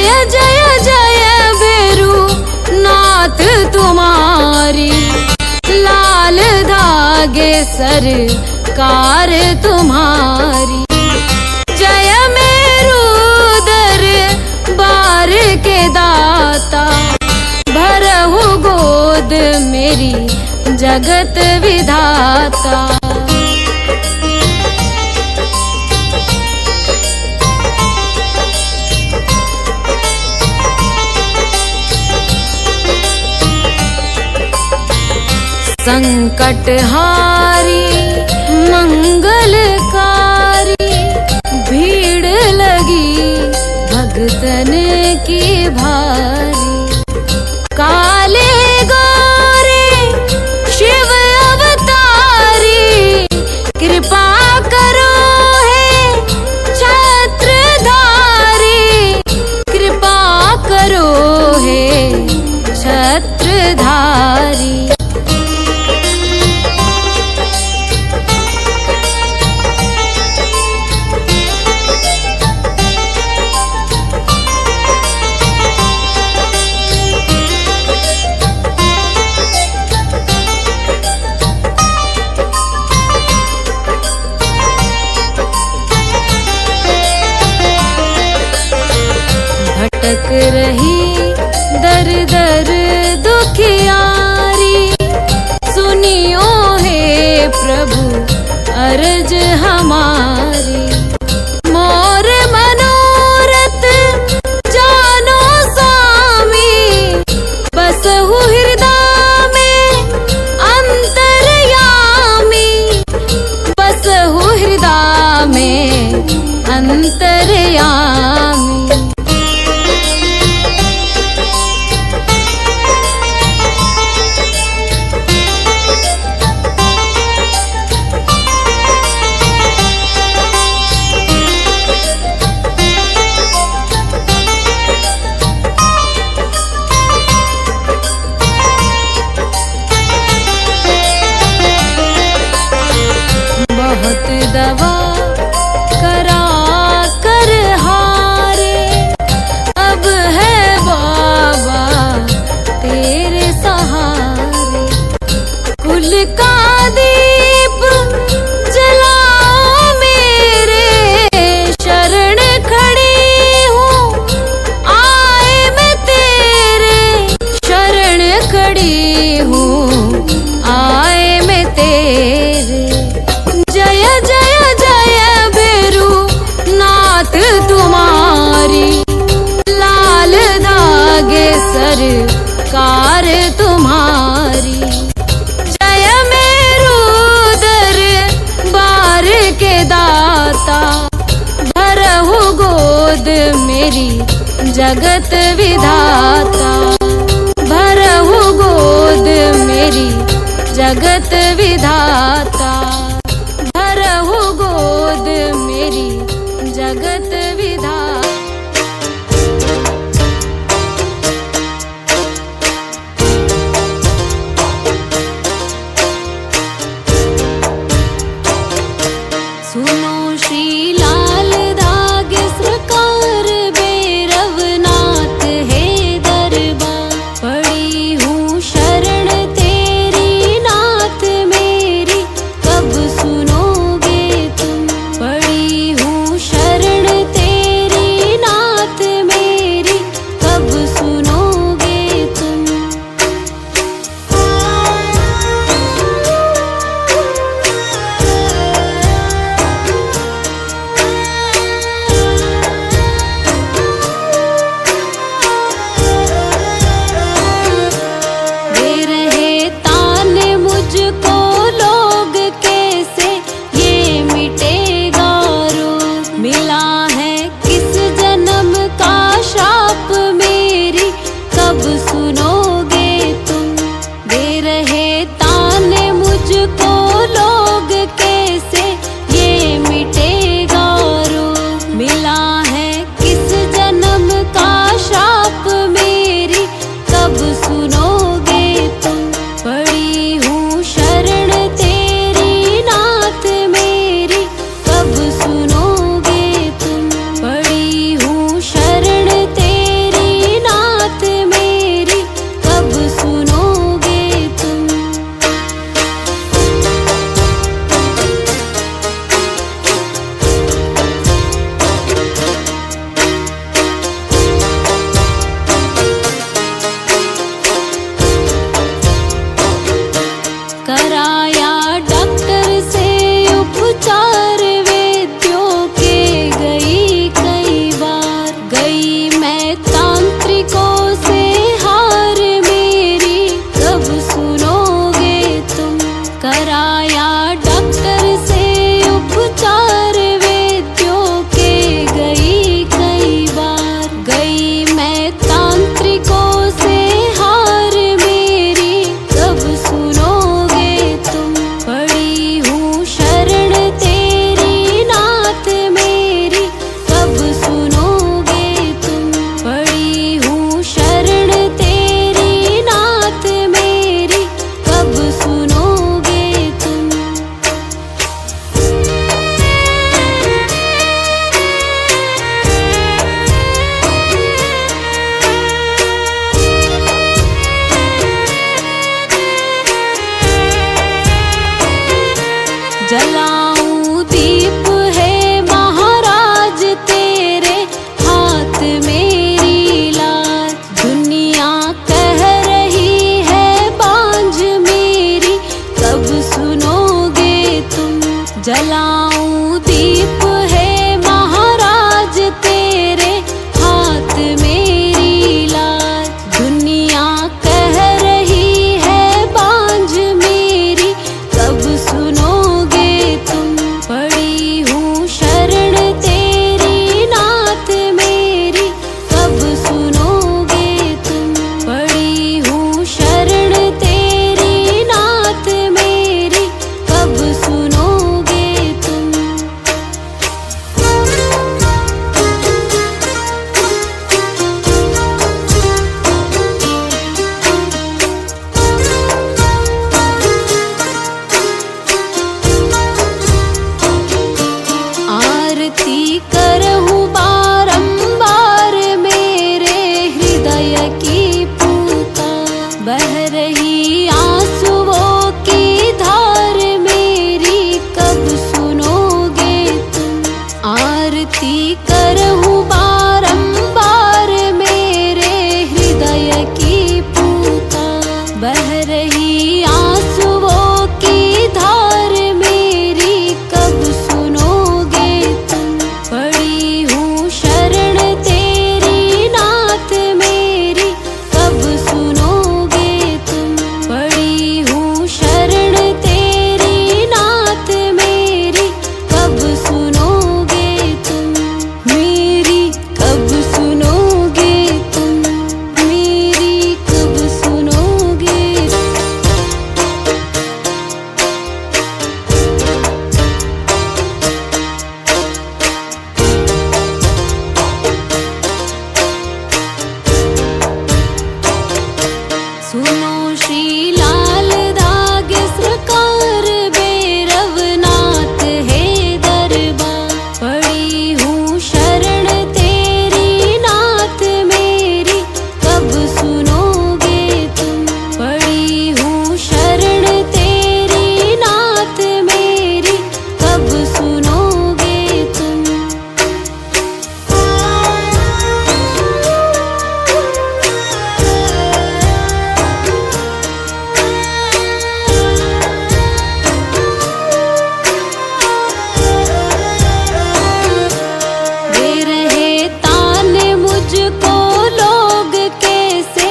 जय जय जय भैरू नाथ तुम्हारी, लाल धागे सरकार तुम्हारी। जय मेरू दरबार के दाता, भरहु गोद मेरी जगत विधाता। संकटहारी मंगलकारी, भीड़ लगी भगतन की भारी। काले गोरे शिव अवतारी, कृपा करो हे छत्रधारी, कृपा करो हे छत्रधारी। भटक रही दर दर दुखियारी, सुनियो हे प्रभु अर्ज हमारी। मोर मनोरथ जानो स्वामी, बसहु हृदय में अंतर्यामी, बसहु हृदय में अंतर्यामी। बहुत दवा करा कर हारे, अब है बाबा तेरे सहारे। कुल का दीप जलाओ मेरे, शरण खड़ी हूँ आए मैं तेरे, शरण खड़ी हूँ आए मैं तेरे। जय जय जय भैरू नाथ तुम्हारी, लाल धागे सरकार तुम्हारी। जय मेरू दरबार के दाता, भरहु गोद मेरी जगत विधाता, भरहु गोद मेरी जगत विधाता, भरहु गोद मेरी जगत विधाता। सुनो श्री लाल धागे सरकार, भैरवनाथ है दरबार। पड़ी हूँ शरण तेरी नाथ मेरे, मैं तांत्रिकों से हार मेरी, कब सुनोगे तुम। कराया डॉक्टर से उपचार वैद्यों के, गई कई बार। गई मैं तांत्रिकों से हार मेरी, कब सुनोगे तुम। पड़ी हूँ शरण तेरी नाथ मेरी, कब सुनोगे तुम। पड़ी हूँ शरण तेरी नाथ मेरी, कब सुनोगे तुम। जलाऊं दीप है महाराज तेरे हाथ मेरी लाज। दुनिया कह रही है बांझ मेरी, कब सुनोगे तुम। जलाऊं दीप है महाराज तेरे हाथ मेरी लाज। दुनिया कह रही है बांझ मेरी, कब सुनोगे तुम। पड़ी हूँ शरण तेरी नाथ मेरी, कब सुनोगे तुम। पड़ी हूँ शरण तेरी नाथ मेरी, कब सुनोगे तुम। आरती करहूँ बारंबार मेरे हृदय की पूता। बह रही आंसुओं की धार मेरी, कब सुनोगे तुम। आरती करहूँ बारंबार मेरे हृदय की पूता। बह रही आंसुओं की धार मेरी, कब सुनोगे तुम। पड़ी हूँ शरण तेरी नाथ मेरी, कब सुनोगे तुम। पड़ी हूँ शरण तेरी नाथ मेरी, कब सुनोगे तुम। मेरी कब सुनोगे तुम। मेरी कब सुनोगे। सुनो श्री लाल दाग सरकार भैरवनाथ है दरबार। पड़ी हूँ शरण तेरी नाथ मेरी, कब सुनोगे तुम। पड़ी हूँ शरण तेरी नाथ मेरी, कब सुनोगे तुम। दे रहे ताने मुझको लोग कैसे,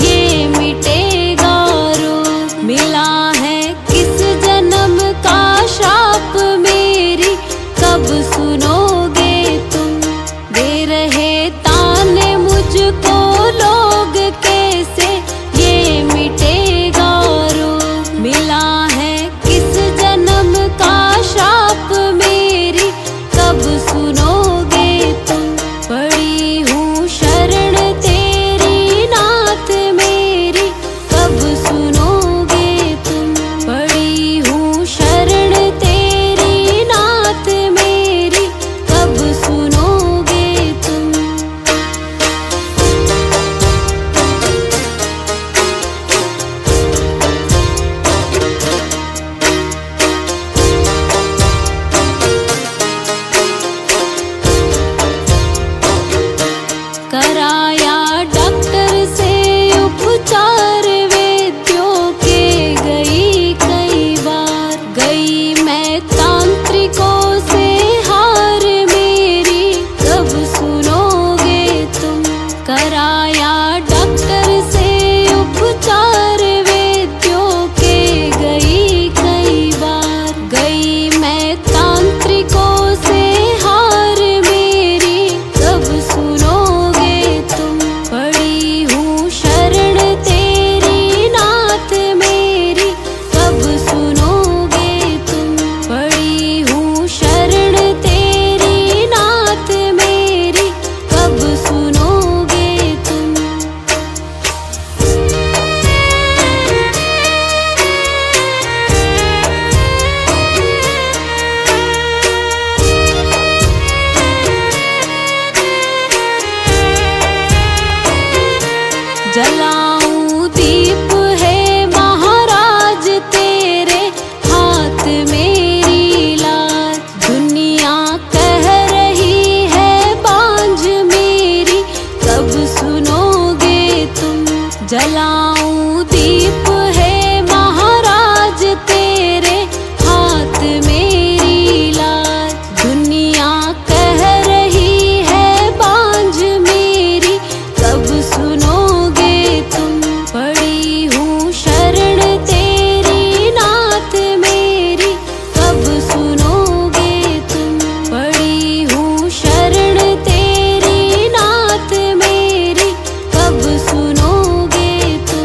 ये मिटेगा रोग। मिला है किस जन्म का श्राप मेरी, कब सुनोगे तुम। दे रहे ताने मुझको लोग कैसे, ये मिटेगा रोग। मिला है किस जन्म का श्राप मेरी, कब सुनोगे तुम। पड़ी हूँ शरण तेरी नाथ मेरी, कब सुनोगे तुम। पड़ी हूँ शरण तेरी नाथ मेरी, कब सुनोगे तुम। कराया डॉक्टर से उपचार वैद्यों के, गई कई बार। गई मैं तांत्रिकों से हार मेरी, कब सुनोगे तुम। कराया डॉक्टर से उपचार वैद्यों के गई कई बार। गई मैं तांत्रिकों से हार मेरी कब सुनोगे तुम। पड़ी हूँ शरण तेरी नाथ मेरी कब सुनोगे तुम। पड़ी हूँ शरण तेरी नाथ मेरी कब सुनोगे तुम। जलाऊं दीप है महाराज तेरे हाथ मेरी लाज। दुनिया कह रही है बांझ मेरी कब सुनोगे तुम। जलाऊं दीप है महाराज तेरे हाथ मेरी लाज। दुनिया कह रही है बांझ मेरी कब सुनोगे तुम। पड़ी हूँ शरण तेरी नाथ मेरी कब सुनोगे तुम। पड़ी हूँ शरण तेरी नाथ मेरी कब सुनोगे तुम।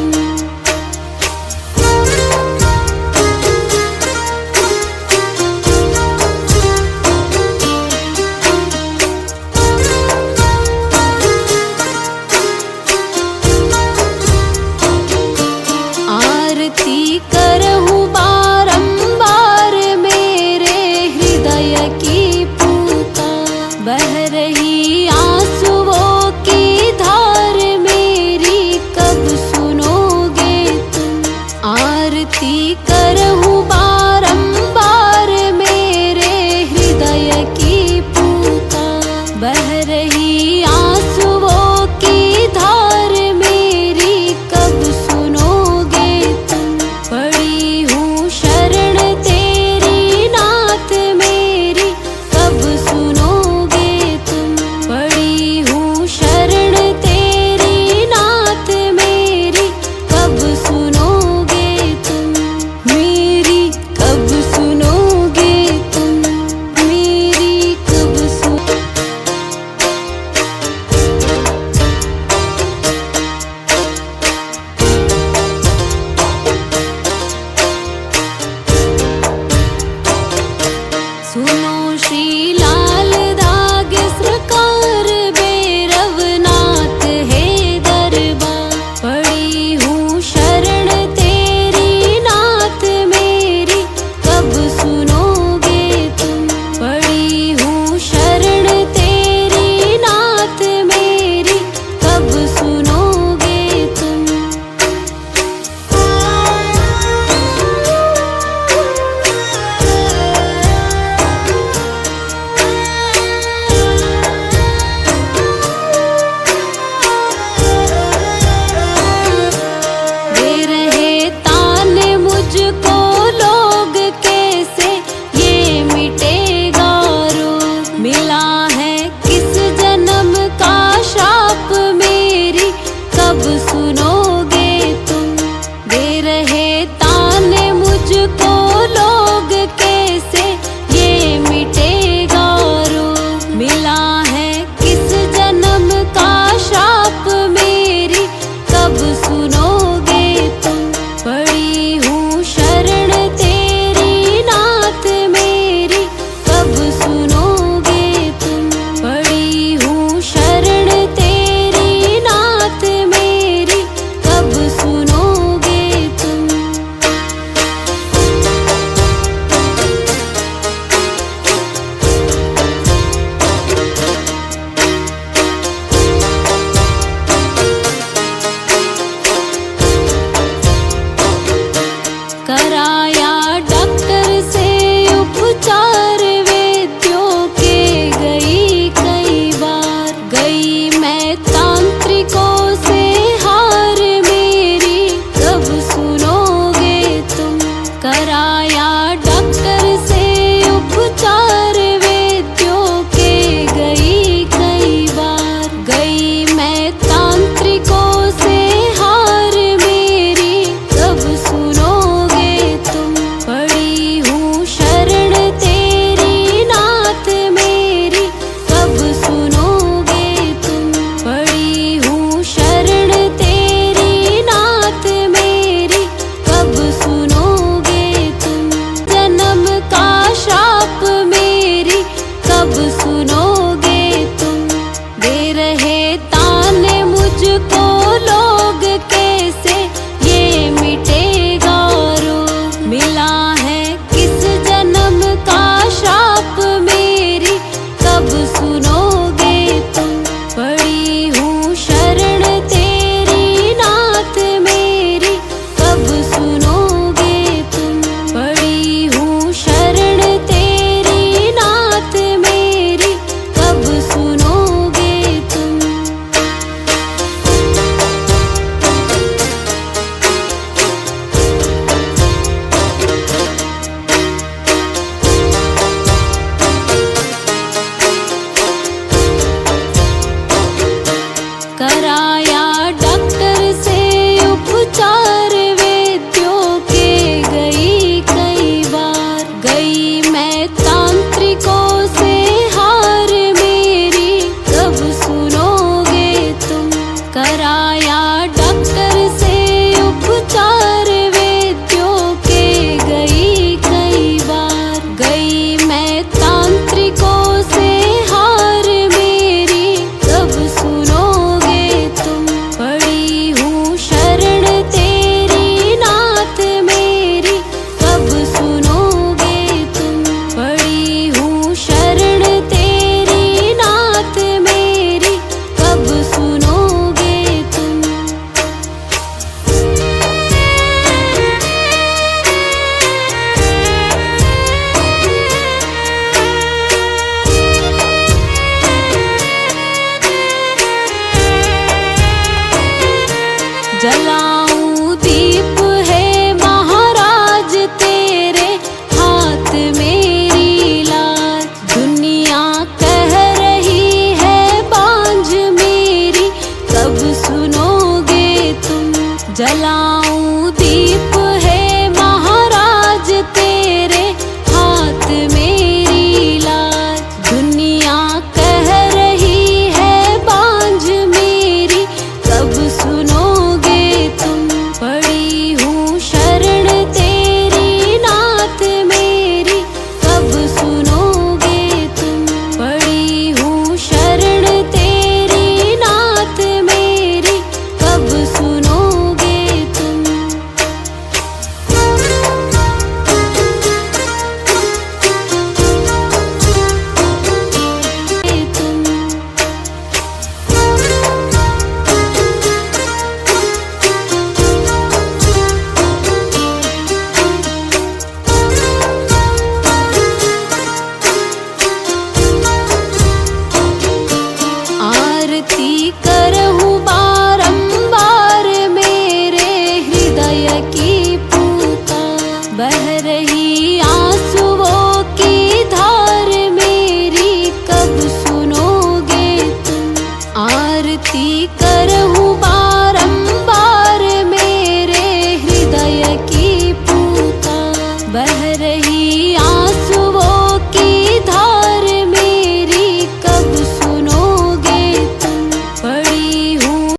कराया डॉक्टर से उपचार वैद्यों के गई कई बार, गई मैं तांत्रिकों से हार मेरी कब सुनोगे तुम। कराया डॉक्टर से उपचार वैद्यों के गई कई बार, गई मैं तांत्रिकों से हार मेरी कब सुनोगे तुम। पड़ी हूँ शरण तेरी नाथ मेरी कब सुनोगे तुम। पड़ी हूँ शरण तेरी नाथ मेरी कब सुनोगे तुम। जलाऊं दीप है महाराज तेरे हाथ मेरी लाज। दुनिया कह रही है बांझ मेरी कब सुनोगे तुम। जलाऊं दीप है महाराज तेरे हाथ मेरी लाज। दुनिया कह रही है बांझ मेरी कब सुनोगे तुम। पड़ी हूँ शरण तेरी नाथ मेरी कब सुनोगे तुम। पड़ी हूँ शरण तेरी नाथ मेरी कब सुनोगे तुम। आरती करहूँ